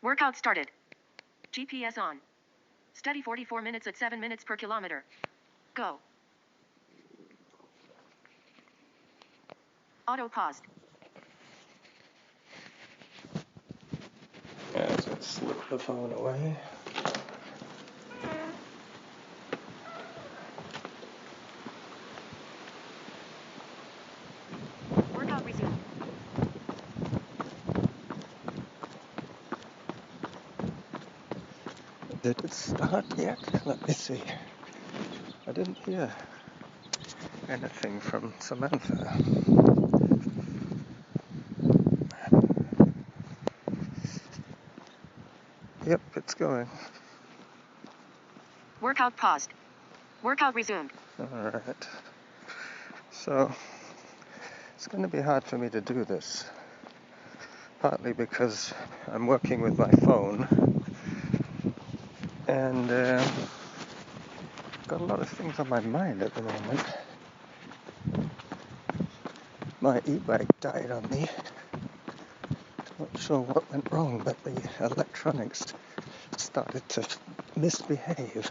Workout started. GPS on. Steady 44 minutes at 7 minutes per kilometer. Go. Auto paused. As I slip the phone away. Workout resumed. Did it start yet? Let me see. I didn't hear anything from Samantha. Yep, it's going. Workout paused. Workout resumed. Alright. So, it's going to be hard for me to do this. Partly because I'm working with my phone. And got a lot of things on my mind at the moment. My e-bike died on me. Not sure what went wrong, but the electronics started to misbehave.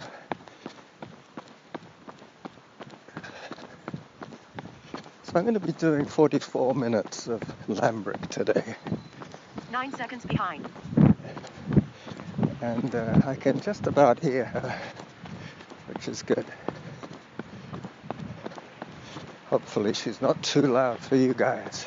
So I'm going to be doing 44 minutes of Lambrick today. 9 seconds behind. And I can just about hear her, which is good. Hopefully she's not too loud for you guys.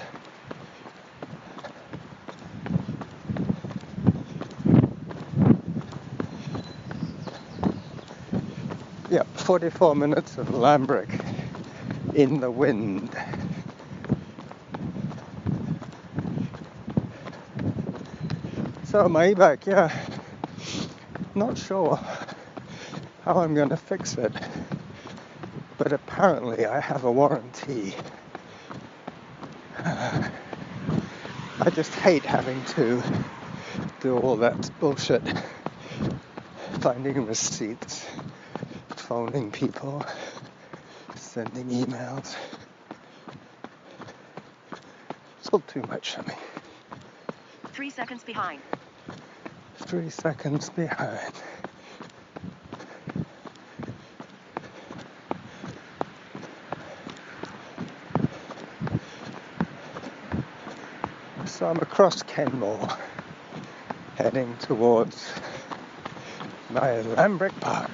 Yep, 44 minutes of Lambrick in the wind. So my e-bike, not sure how I'm going to fix it, but apparently I have a warranty. I just hate having to do all that bullshit, finding receipts, phoning people, sending emails. It's all too much for me. 3 seconds behind. 3 seconds behind. So I'm across Kenmore, heading towards my Lambrick Park.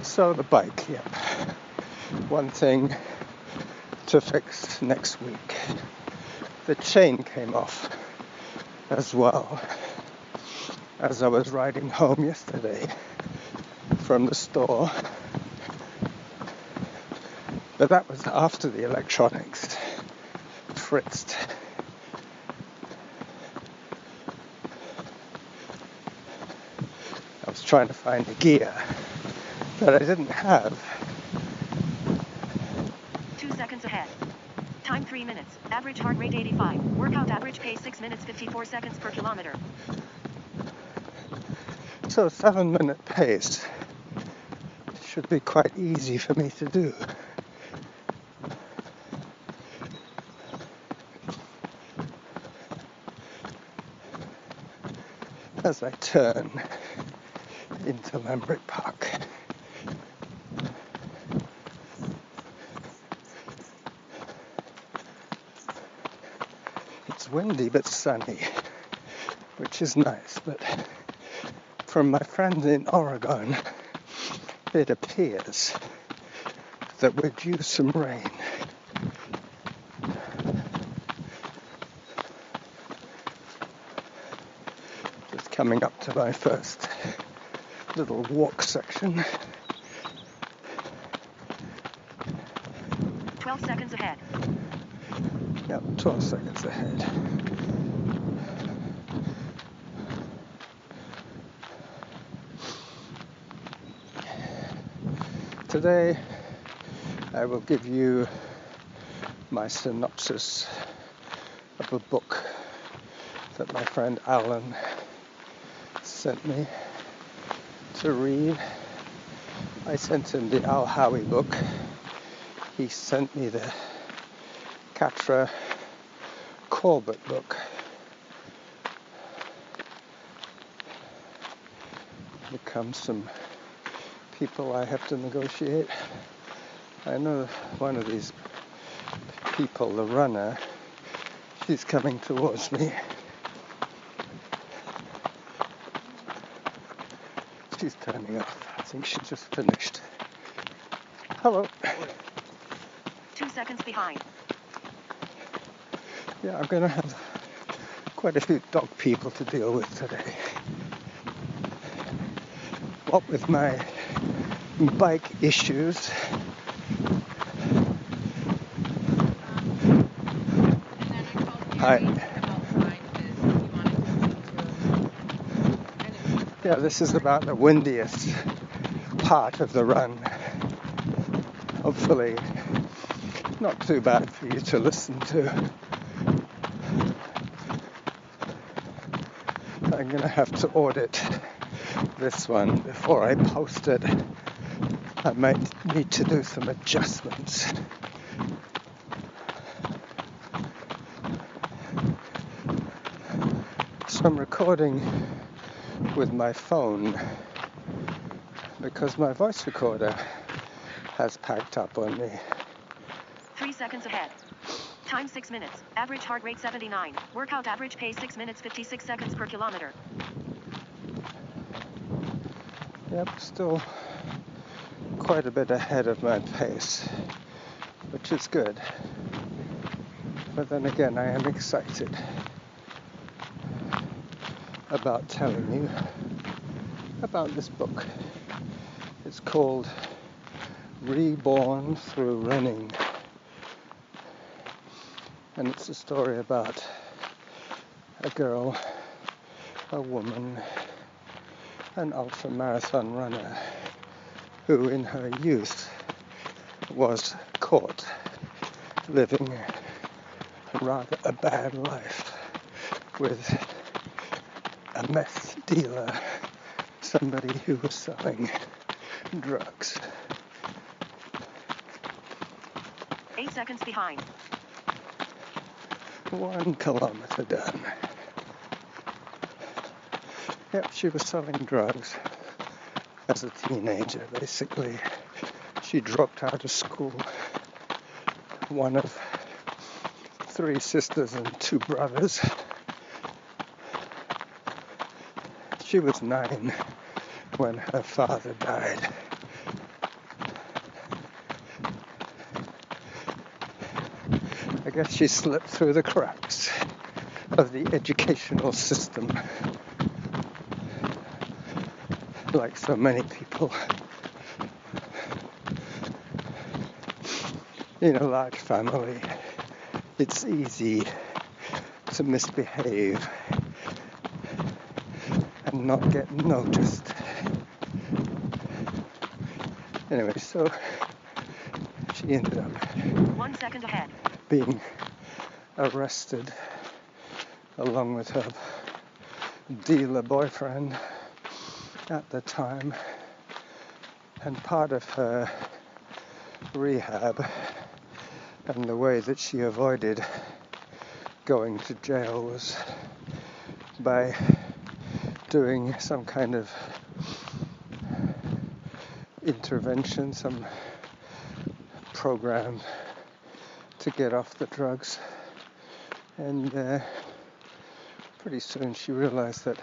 So the bike, yep. One thing to fix next week. The chain came off as well as I was riding home yesterday from the store. But that was after the electronics fritzed. I was trying to find the gear that I didn't have. 2 seconds ahead. Time 3 minutes. Average heart rate 85. Workout average pace 6 minutes 54 seconds per kilometer. So 7-minute pace should be quite easy for me to do. As I turn into Lambrick Park. It's windy but sunny, which is nice, but from my friends in Oregon, it appears that we're due some rain. Just coming up to my first little walk section. 12 seconds ahead. Yep, 12 seconds ahead. Today, I will give you my synopsis of a book that my friend Alan sent me to read. I sent him the Al Howie book. He sent me the Catra Corbett book. Here comes some people I have to negotiate. I know one of these people, the runner, she's coming towards me. She's turning off. I think she just finished. Hello. 2 seconds behind. Yeah, I'm going to have quite a few dog people to deal with today. What with my bike issues, yeah, this is about the windiest part of the run. Hopefully not too bad for you to listen to. I'm going to have to audit this one before I post it. I might need to do some adjustments. So I'm recording with my phone because my voice recorder has packed up on me. 3 seconds ahead. Time 6 minutes. Average heart rate 79. Workout average pace 6 minutes 56 seconds per kilometer. Yep, still quite a bit ahead of my pace, which is good. But then again, I am excited about telling you about this book. It's called Reborn Through Running. And it's a story about a girl, a woman, an ultra-marathon runner who in her youth was caught living rather a bad life with a meth dealer, somebody who was selling drugs. 8 seconds behind. 1 kilometer done. Yep, she was selling drugs as a teenager, basically. She dropped out of school. One of 3 sisters and 2 brothers. She was 9 when her father died. I guess she slipped through the cracks of the educational system, like so many people. In a large family, it's easy to misbehave and not get noticed. Anyway, so she ended up 1 second ahead. being arrested along with her dealer boyfriend at the time, and part of her rehab and the way that she avoided going to jail was by doing some kind of intervention, some program to get off the drugs. And pretty soon she realized that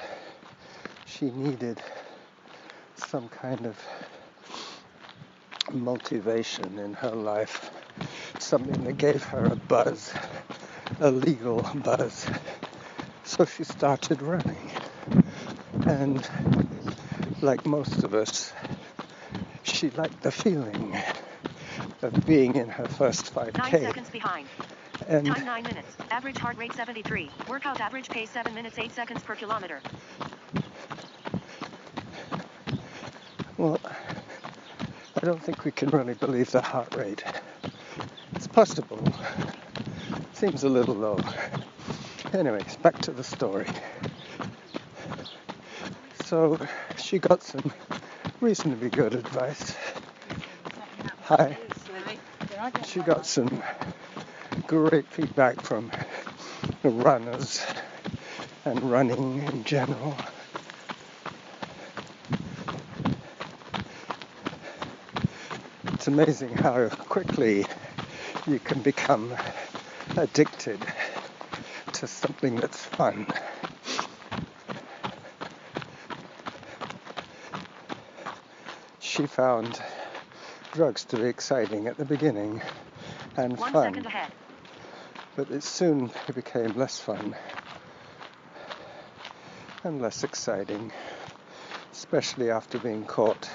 she needed some kind of motivation in her life, something that gave her a buzz, a legal buzz. So she started running. And like most of us, she liked the feeling of being in her first 5K. 9 seconds behind. And Time 9 minutes. Average heart rate 73. Workout average pace 7 minutes 8 seconds per kilometer. well, I don't think we can really believe the heart rate. It's possible. Seems a little low. Anyways, back to the story. So she got some reasonably good advice. Hi. She got some great feedback from the runners and running in general. It's amazing how quickly you can become addicted to something that's fun. She found drugs to be exciting at the beginning and 1 fun, second ahead. but it soon became less fun and less exciting, especially after being caught.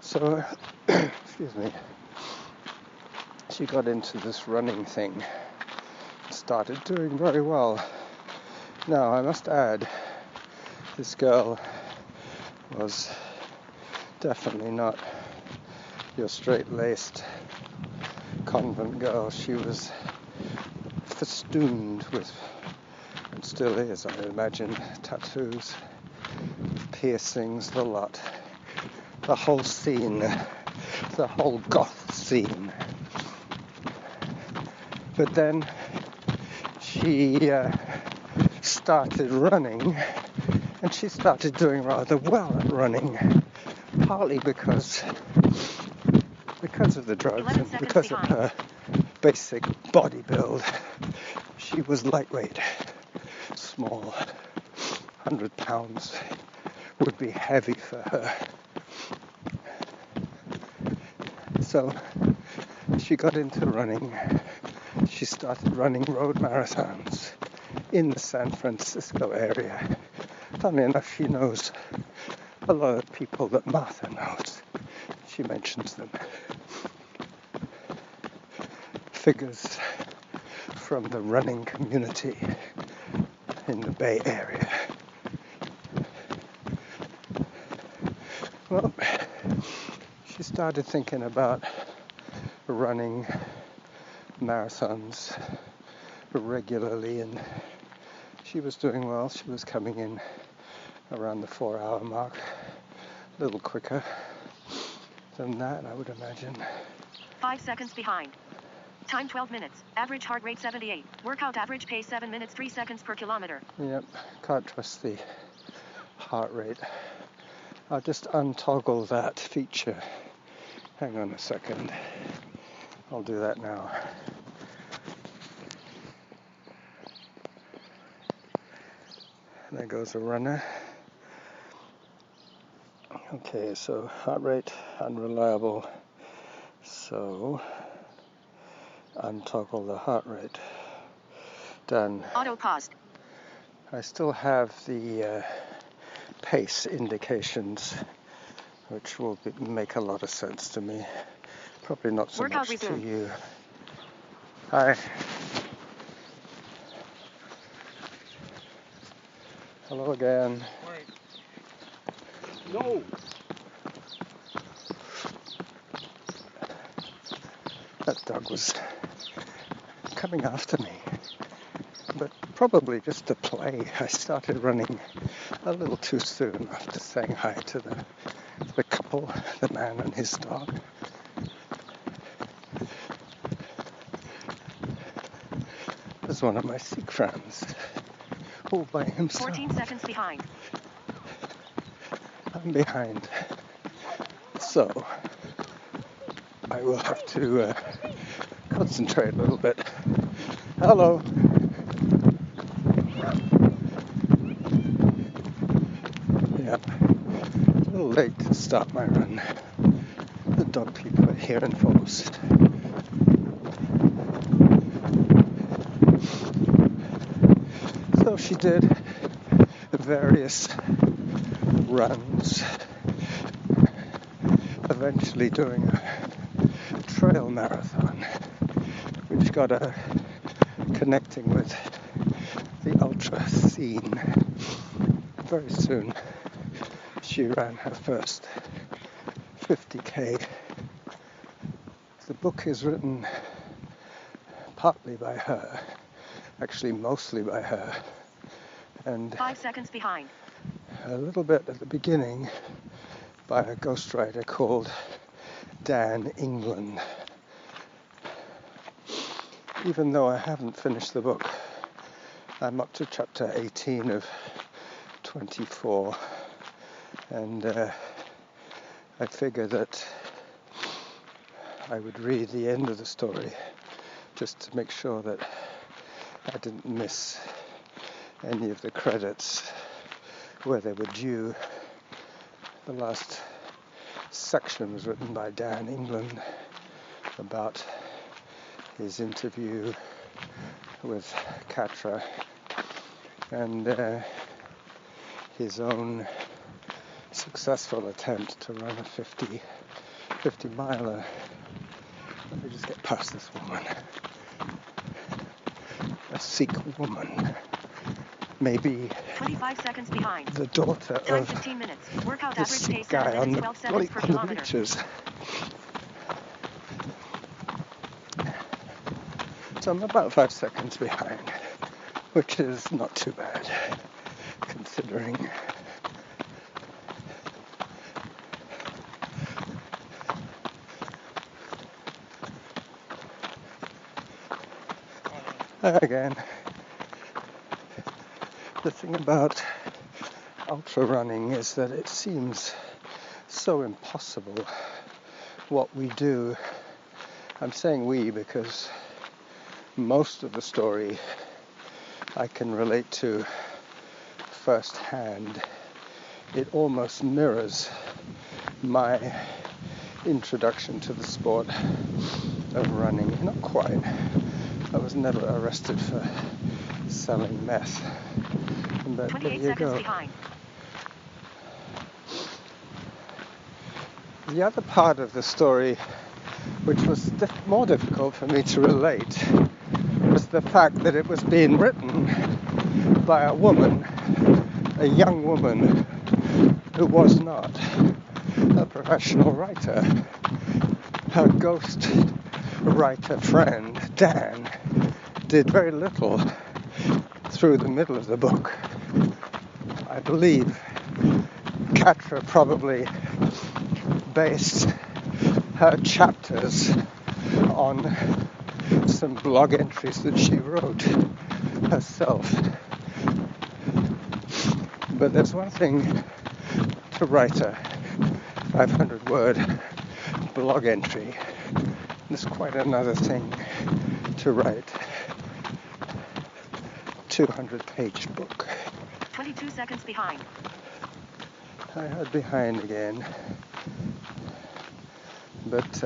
So, excuse me, she got into this running thing, started doing very well. Now, I must add, this girl was definitely not your straight-laced convent girl. She was festooned with, and still is, I imagine, tattoos, piercings, the lot. The whole scene, the whole goth scene. But then she started running, and she started doing rather well at running, partly because of the drugs and because of her basic body build. She was lightweight, small, 100 pounds would be heavy for her. So she got into running. She started running road marathons in the San Francisco area. Funnily enough, she knows a lot of people that Martha knows. She mentions them. Figures from the running community in the Bay Area. Well, she started thinking about running marathons regularly, and she was doing well. She was coming in around the 4-hour mark, a little quicker than that, I would imagine. 5 seconds behind. Time 12 minutes. Average heart rate 78. Workout average pace 7 minutes 3 seconds per kilometer. Yep, can't trust the heart rate. I'll just untoggle that feature. Hang on a second. I'll do that now. There goes a runner. Okay, so heart rate unreliable. So untoggle the heart rate. Done. Auto paused. I still have the pace indications, which will make a lot of sense to me. Probably not so Workout much resumed. to you. Hi. Hello again. No. That dog was coming after me, but probably just to play. I started running a little too soon after saying hi to the couple, the man and his dog. There's one of my Sikh friends, all by himself. 14 seconds behind. I'm behind, so I will have to concentrate a little bit. Hello. Yeah, a little late to start my run. The dog people are here in force. So she did various runs, eventually doing a trail marathon, which got her connecting with the ultra scene. Very soon she ran her first 50k. The book is written partly by her, actually mostly by her, and 5 seconds behind. a little bit at the beginning by a ghostwriter called Dan England. even though I haven't finished the book. I'm up to chapter 18 of 24, and I figured that I would read the end of the story just to make sure that I didn't miss any of the credits where they were due. The last section was written by Dan England about his interview with Katra and his own successful attempt to run a 50 miler. Let me just get past this woman. A Sikh woman. Maybe 25 seconds behind. the daughter Time of 15 minutes. Workout the average pace Sikh 7 guy on minutes the, 12 seconds per on the kilometer. bleachers. So I'm about 5 seconds behind, which is not too bad, considering. Again, the thing about ultra running is that it seems so impossible what we do. I'm saying we because most of the story I can relate to firsthand. It almost mirrors my introduction to the sport of running. Not quite. I was never arrested for selling meth. But 28 there you seconds go. behind. The other part of the story, which was more difficult for me to relate, was the fact that it was being written by a woman, a young woman, who was not a professional writer. Her ghost writer friend, Dan, did very little through the middle of the book. I believe Katra probably based her chapters on some blog entries that she wrote herself. But there's one thing to write a 500-word blog entry. There's quite another thing to write a 200-page book. 22 seconds behind. I heard behind again, but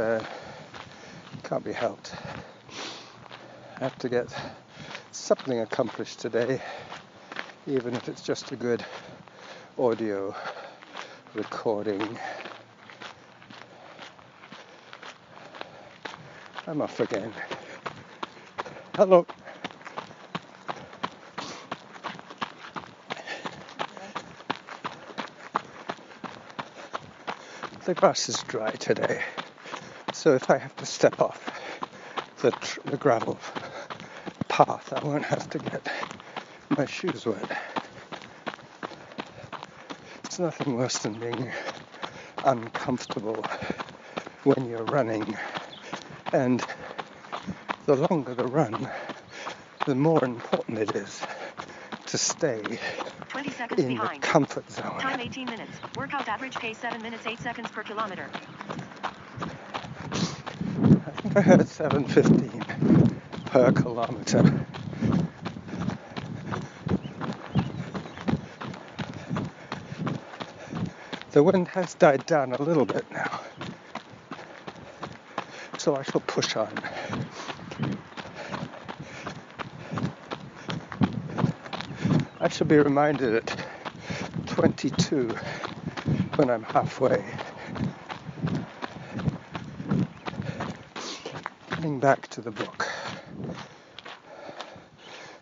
can't be helped. I have to get something accomplished today, even if it's just a good audio recording. I'm off again. Hello. The grass is dry today, so if I have to step off the gravel path, I won't have to get my shoes wet. It's nothing worse than being uncomfortable when you're running, and the longer the run, the more important it is to stay 20 seconds in behind. the comfort zone. Time 18 minutes. Workout average pace 7 minutes 8 seconds per kilometer. I think I heard 7:15 per kilometer. The wind has died down a little bit now, so I shall push on. I shall be reminded at 22 when I'm halfway. Getting back to the book.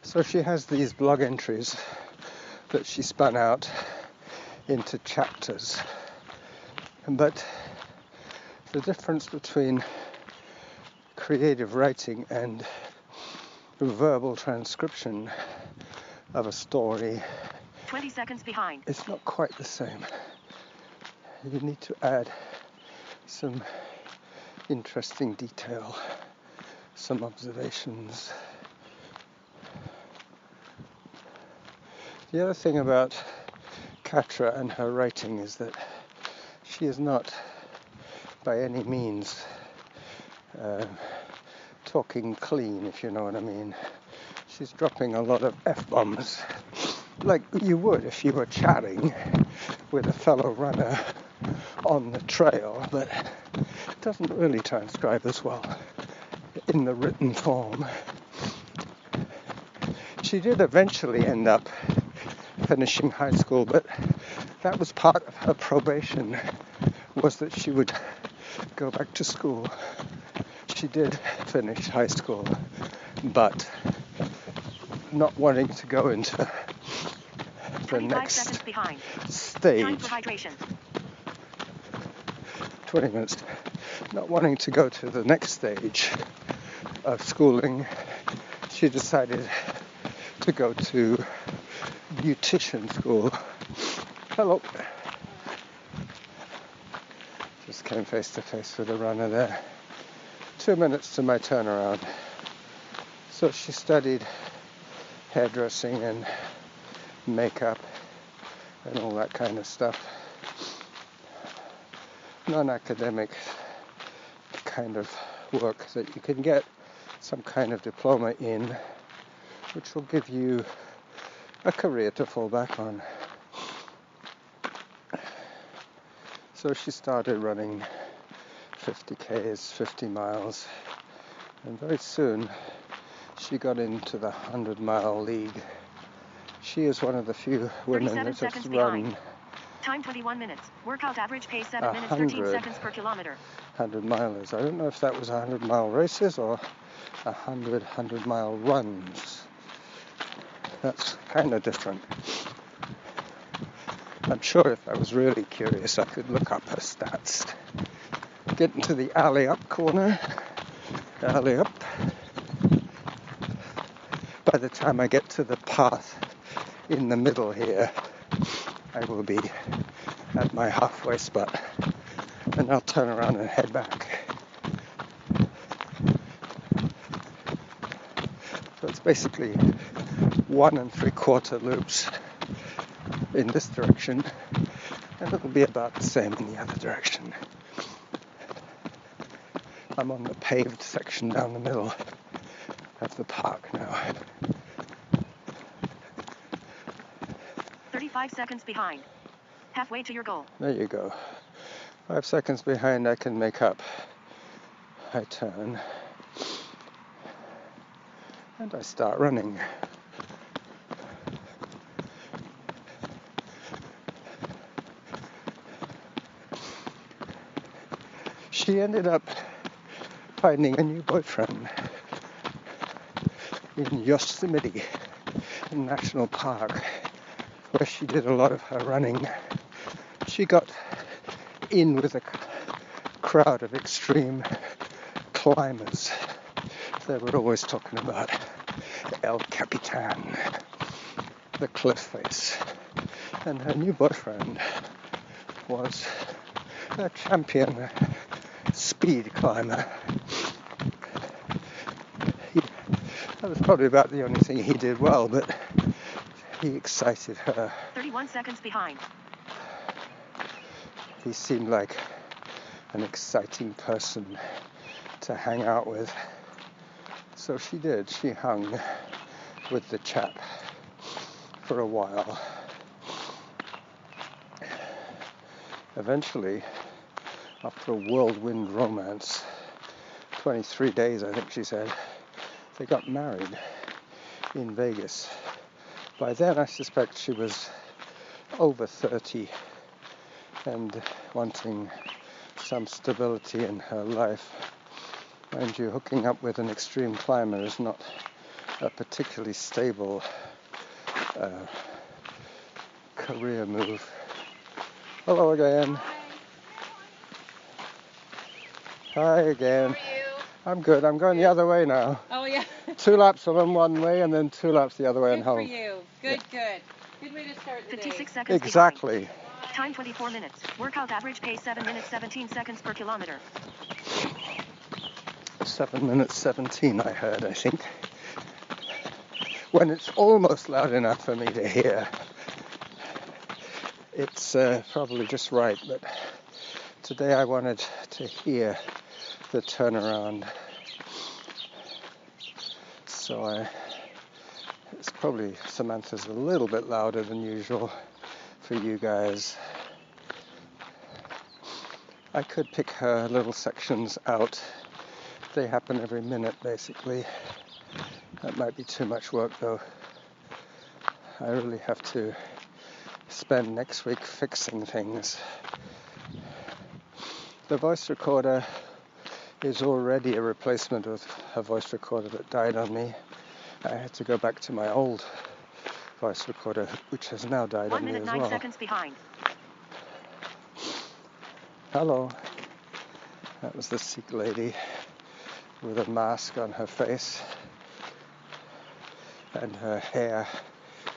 So she has these blog entries that she spun out into chapters. But the difference between creative writing and verbal transcription of a story 20 seconds behind. is not quite the same. You need to add some interesting detail some observations. The other thing about Katra and her writing is that she is not by any means talking clean, if you know what I mean. She's dropping a lot of F-bombs, like you would if you were chatting with a fellow runner on the trail, but it doesn't really transcribe as well in the written form. She did eventually end up finishing high school, but that was part of her probation, was that she would go back to school. She did finish high school, but not wanting to go into the next stage. Time for hydration. 20 minutes. Not wanting to go to the next stage of schooling, she decided to go to beautician school. Hello. Just came face to face with a runner there. 2 minutes to my turnaround. So she studied hairdressing and makeup and all that kind of stuff. Non-academic kind of work that you can get some kind of diploma in, which will give you a career to fall back on. So she started running 50 Ks, 50 miles, and very soon she got into the 100-mile league. She is one of the few women that has run Time 21 minutes. Workout average pace 7 minutes 13 seconds per kilometer. 100 milers. I don't know if that was 100-mile races or 100-mile runs. That's kind of different. I'm sure if I was really curious, I could look up her stats. Get into the alley up corner. Alley up. By the time I get to the path in the middle here, I will be at my halfway spot, and I'll turn around and head back. So it's basically 1 3/4 loops in this direction, and it'll be about the same in the other direction. I'm on the paved section down the middle of the park now. 35 seconds behind. Halfway to your goal. There you go. 5 seconds behind, I can make up. I turn and I start running. She ended up finding a new boyfriend in Yosemite National Park, where she did a lot of her running. She got in with a crowd of extreme climbers. They were always talking about El Capitan, the cliff face. And her new boyfriend was a champion speed climber. That was probably about the only thing he did well, but he excited her. 31 seconds behind. He seemed like an exciting person to hang out with. So she did. She hung with the chap for a while. Eventually, after a whirlwind romance, 23 days I think she said, they got married in Vegas. By then I suspect she was over 30 and wanting some stability in her life. Mind you, hooking up with an extreme climber is not a particularly stable career move. Hello again. Hi again. How are you? I'm good. I'm going the other way now. Oh, yeah. 2 laps on one way and then 2 laps the other way and Good for home. you. Good, good. Good way to start the day. 56 seconds Exactly. behind. Time 24 minutes. Workout average pace 7 minutes 17 seconds per kilometer. 7 minutes 17 I heard, I think. When it's almost loud enough for me to hear, it's probably just right, but today I wanted to hear the turnaround. So it's probably, Samantha's a little bit louder than usual for you guys. I could pick her little sections out. They happen every minute, basically. That might be too much work, though. I really have to spend next week fixing things. The voice recorder is already a replacement of a voice recorder that died on me. I had to go back to my old voice recorder, which has now died on me as well. 1 minute 9 seconds behind. Hello. That was the Sikh lady with a mask on her face and her hair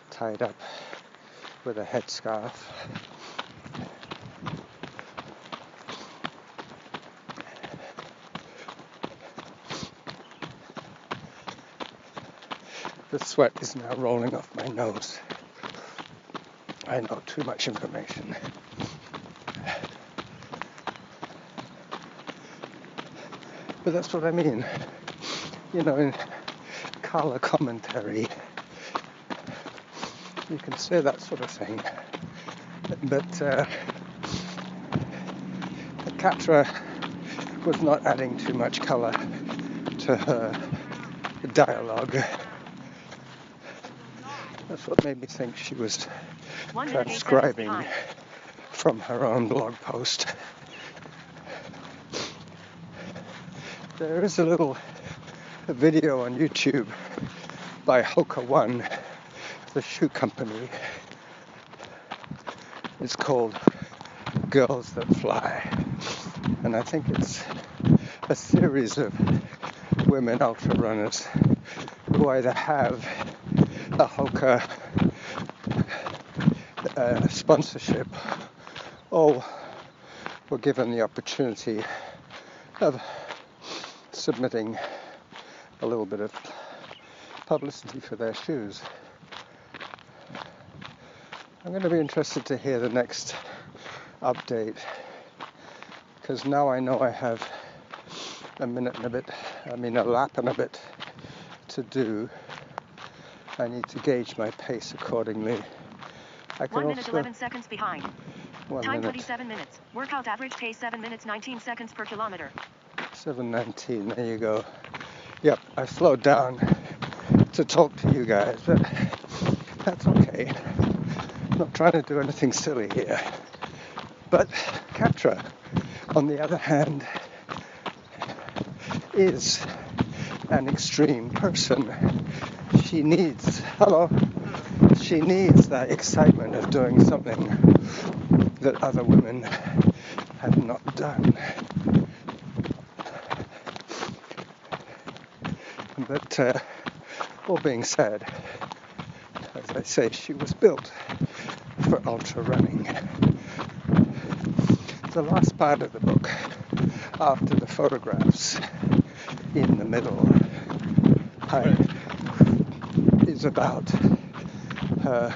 tied up with a headscarf. The sweat is now rolling off my nose. I know too much information. But that's what I mean. You know, in color commentary, you can say that sort of thing. But Katra was not adding too much color to her dialogue. That's what made me think she was transcribing from her own blog post. There is a little video on YouTube by Hoka One, the shoe company. It's called Girls That Fly. And I think it's a series of women ultra runners who either have a Hoka sponsorship or were given the opportunity of submitting a little bit of publicity for their shoes. I'm going to be interested to hear the next update, because now I know I have a lap and a bit to do. I need to gauge my pace accordingly. I can 1 minute 11 seconds behind. Time 27 minutes. Workout average pace 7 minutes 19 seconds per kilometer. 7:19, there you go. Yep, I slowed down to talk to you guys, but that's okay. I'm not trying to do anything silly here. But Katra, on the other hand, is an extreme person. She needs that excitement of doing something that other women have not done. But all being said, as I say, she was built for ultra running. The last part of the book, after the photographs in the middle, is about her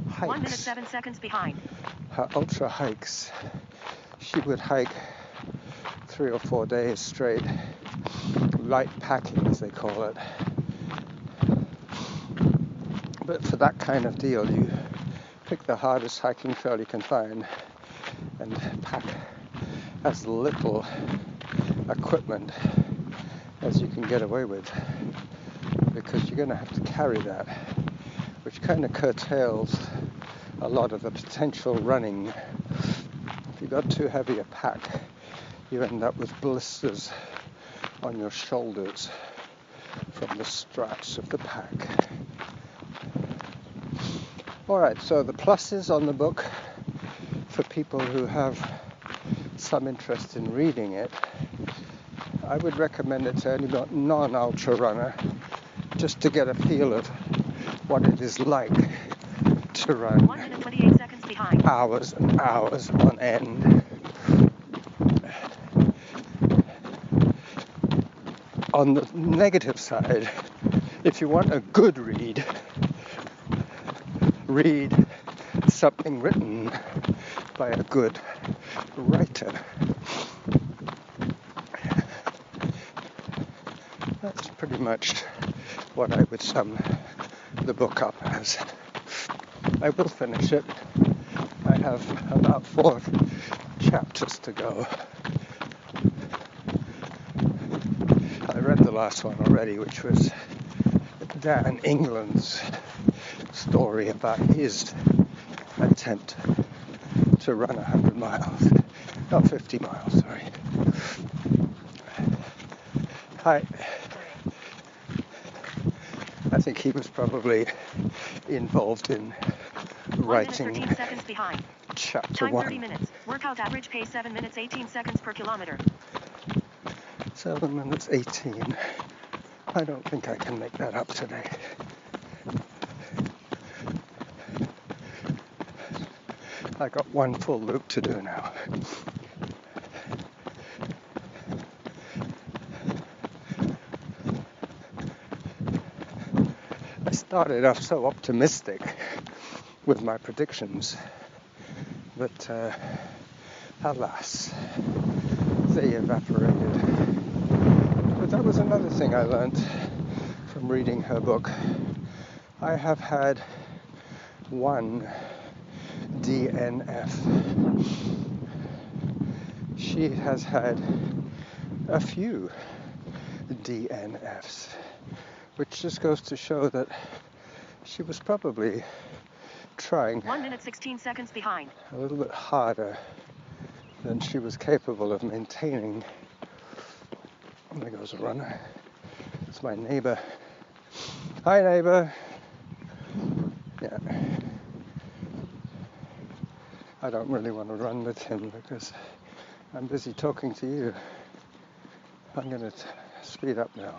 hikes. 1 minute 7 seconds behind. Her ultra hikes. She would hike 3 or 4 days straight. Light packing, as they call it. But for that kind of deal, you pick the hardest hiking trail you can find and pack as little equipment as you can get away with, because you're going to have to carry that, which kind of curtails a lot of the potential running. If you've got too heavy a pack, you end up with blisters on your shoulders from the straps of the pack. Alright, so the pluses on the book for people who have some interest in reading it. I would recommend it to any non-ultra runner, just to get a feel of what it is like to run 1 minute 28 seconds behind. hours and hours on end. on the negative side, if you want a good read, read something written by a good writer. That's pretty much what I would sum the book up as. I will finish it. I have about 4 chapters to go. I read the last one already, which was Dan England's story about his attempt to run 100 miles. No, 50 miles, sorry. I think he was probably involved in writing 1 minute 13 seconds behind. chapter Time 1. 30 minutes. Workout average pace 7 minutes 18 seconds per kilometer. 7 minutes 18. I don't think I can make that up today. I got 1 full loop to do now. I started off so optimistic with my predictions, but alas, they evaporated. But that was another thing I learned from reading her book. I have had 1 DNF. She has had a few DNFs, which just goes to show that she was probably trying 1 minute 16 seconds behind. a little bit harder than she was capable of maintaining. And there goes a runner. It's my neighbor. Hi, neighbor. Yeah. I don't really want to run with him because I'm busy talking to you. I'm going to speed up now.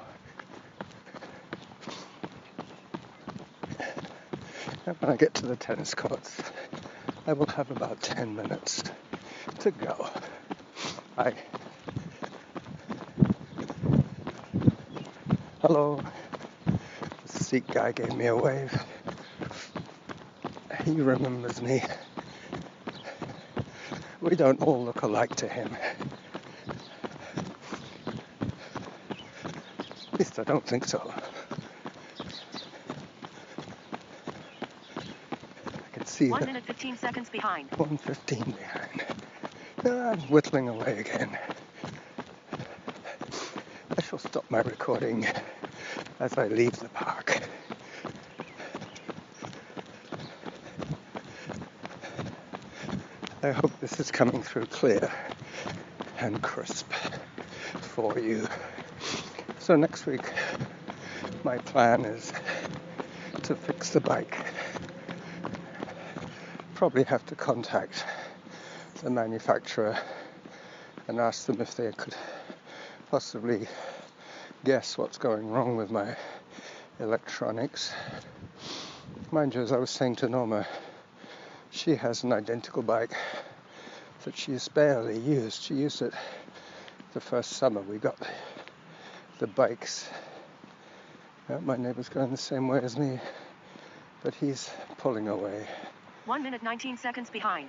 And when I get to the tennis courts, I will have about 10 minutes to go. Hello. The Sikh guy gave me a wave. He remembers me. We don't all look alike to him. At least I don't think so. I can see 1 minute 15 seconds behind. 1:15 behind. I'm whittling away again. I shall stop my recording as I leave the park. I hope this is coming through clear and crisp for you. So next week, my plan is to fix the bike. Probably have to contact the manufacturer and ask them if they could possibly guess what's going wrong with my electronics. Mind you, as I was saying to Norma, she has an identical bike that she's barely used. She used it the first summer we got the bikes. My neighbor's going the same way as me, but he's pulling away. 1 minute 19 seconds behind.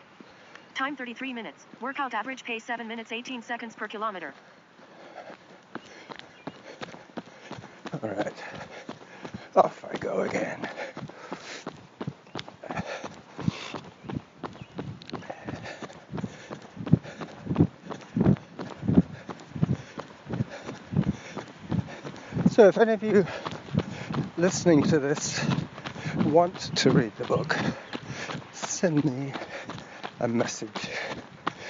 Time 33 minutes. Workout average pace 7 minutes 18 seconds per kilometer. All right, off I go again. So if any of you listening to this want to read the book, send me a message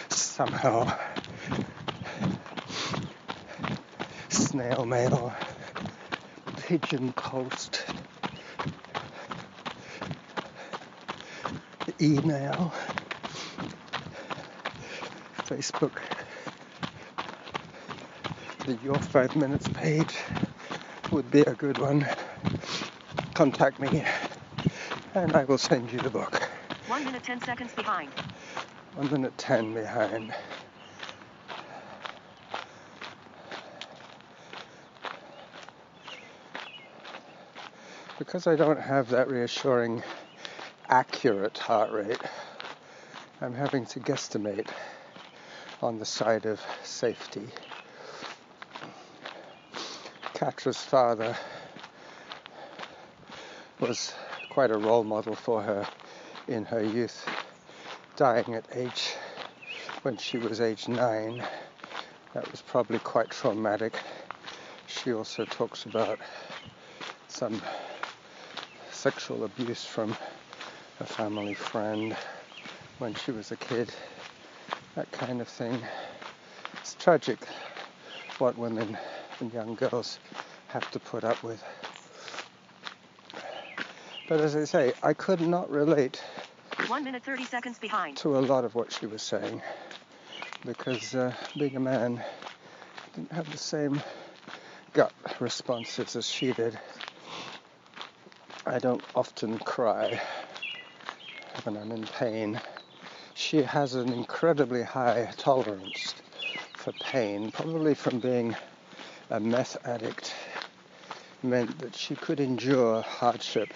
somehow. Snail mail, pigeon post, email, Facebook, the Your 5 Minutes page would be a good one. Contact me and I will send you the book. 1 minute 10 seconds behind. 1 minute 10 behind. because I don't have that reassuring, accurate heart rate, I'm having to guesstimate on the side of safety. Katra's father was quite a role model for her in her youth, dying when she was age 9. That was probably quite traumatic. She also talks about some sexual abuse from a family friend when she was a kid, that kind of thing. It's tragic what women and young girls have to put up with. But as I say, I could not relate 1 minute 30 seconds behind to a lot of what she was saying, because being a man, I didn't have the same gut responses as she did. I don't often cry when I'm in pain. She has an incredibly high tolerance for pain, probably from being a meth addict, meant that she could endure hardship.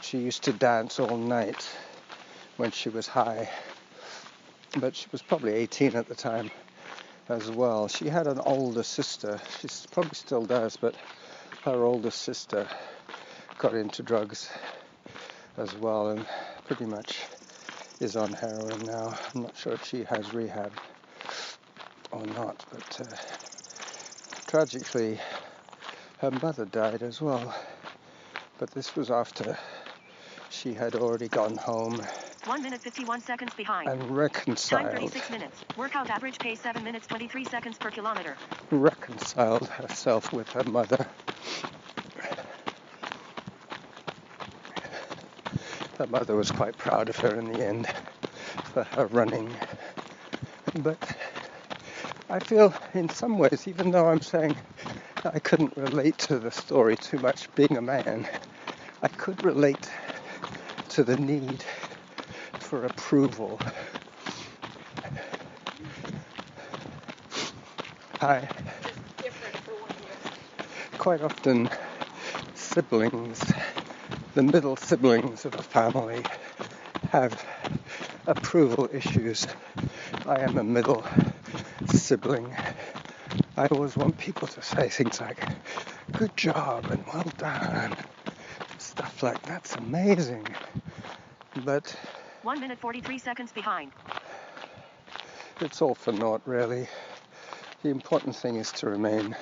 She used to dance all night when she was high, but she was probably 18 at the time as well. She had an older sister. She probably still does, but her older sister got into drugs as well and pretty much is on heroin now. I'm not sure if she has rehab or not, but tragically her mother died as well. But this was after she had already gone home 1 minute 51 seconds behind. and Time reconciled 36 minutes. Workout average pace 7 minutes 23 seconds per kilometer. herself with her mother. Her mother was quite proud of her in the end for her running. But I feel in some ways, even though I'm saying I couldn't relate to the story too much being a man, I could relate to the need for approval. Quite often siblings, the middle siblings of a family, have approval issues. I am a middle sibling. I always want people to say things like, good job and well done. Stuff like that's amazing. But 1 minute 43 seconds behind. it's all for naught, really. The important thing is to remain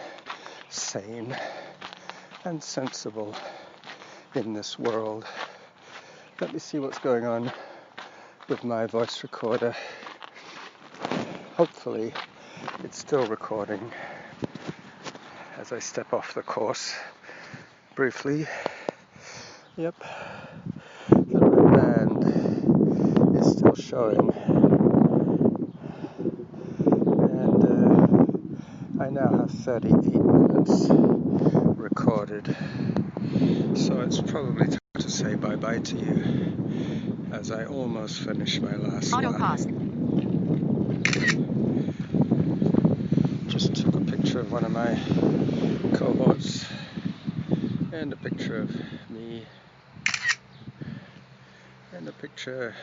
sane and sensible in this world. Let me see what's going on with my voice recorder. Hopefully it's still recording as I step off the course briefly. Yep, the red band is still showing, and I now have 38 minutes recorded, so it's probably time to say bye-bye to you as I almost finish my last Auto lap. pause. Just took a picture of one of my cohorts and a picture of me and a picture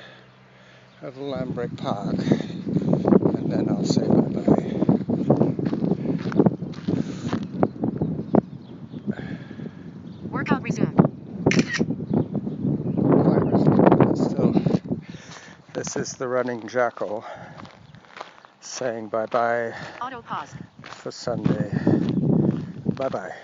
of Lambrick Park, and then I'll say bye-bye. Workout resumed. Quite resumed, still. This is the running jackal saying bye-bye Auto pause. for Sunday. Bye-bye.